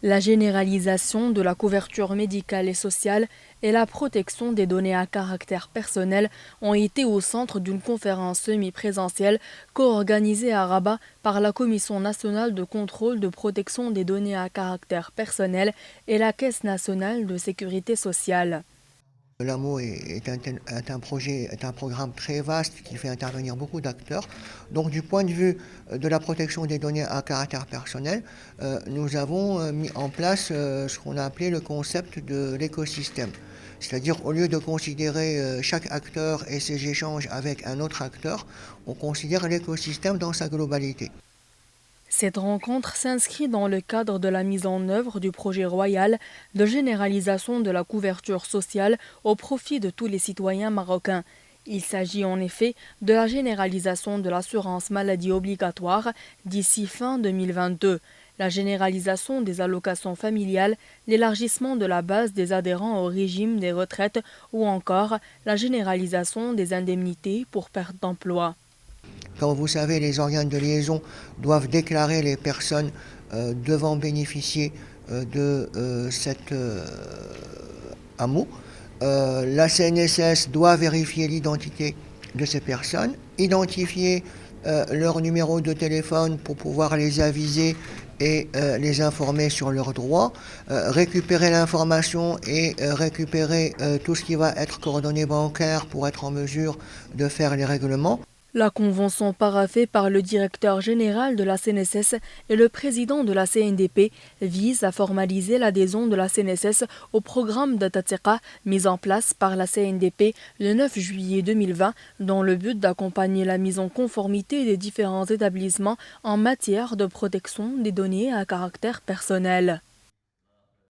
La généralisation de la couverture médicale et sociale et la protection des données à caractère personnel ont été au centre d'une conférence semi-présentielle co-organisée à Rabat par la Commission nationale de contrôle de protection des données à caractère personnel et la Caisse nationale de sécurité sociale. L'AMO est un projet, est un programme très vaste qui fait intervenir beaucoup d'acteurs. Donc du point de vue de la protection des données à caractère personnel, nous avons mis en place ce qu'on a appelé le concept de l'écosystème. C'est-à-dire au lieu de considérer chaque acteur et ses échanges avec un autre acteur, on considère l'écosystème dans sa globalité. Cette rencontre s'inscrit dans le cadre de la mise en œuvre du projet royal de généralisation de la couverture sociale au profit de tous les citoyens marocains. Il s'agit en effet de la généralisation de l'assurance maladie obligatoire d'ici fin 2022, la généralisation des allocations familiales, l'élargissement de la base des adhérents au régime des retraites ou encore la généralisation des indemnités pour perte d'emploi. Comme vous savez, les organes de liaison doivent déclarer les personnes devant bénéficier de cet hameau. La CNSS doit vérifier l'identité de ces personnes, identifier leur numéro de téléphone pour pouvoir les aviser et les informer sur leurs droits, récupérer l'information et récupérer tout ce qui va être coordonnées bancaires pour être en mesure de faire les règlements. La convention paraphée par le directeur général de la CNSS et le président de la CNDP vise à formaliser l'adhésion de la CNSS au programme Datatseka mis en place par la CNDP le 9 juillet 2020 dans le but d'accompagner la mise en conformité des différents établissements en matière de protection des données à caractère personnel.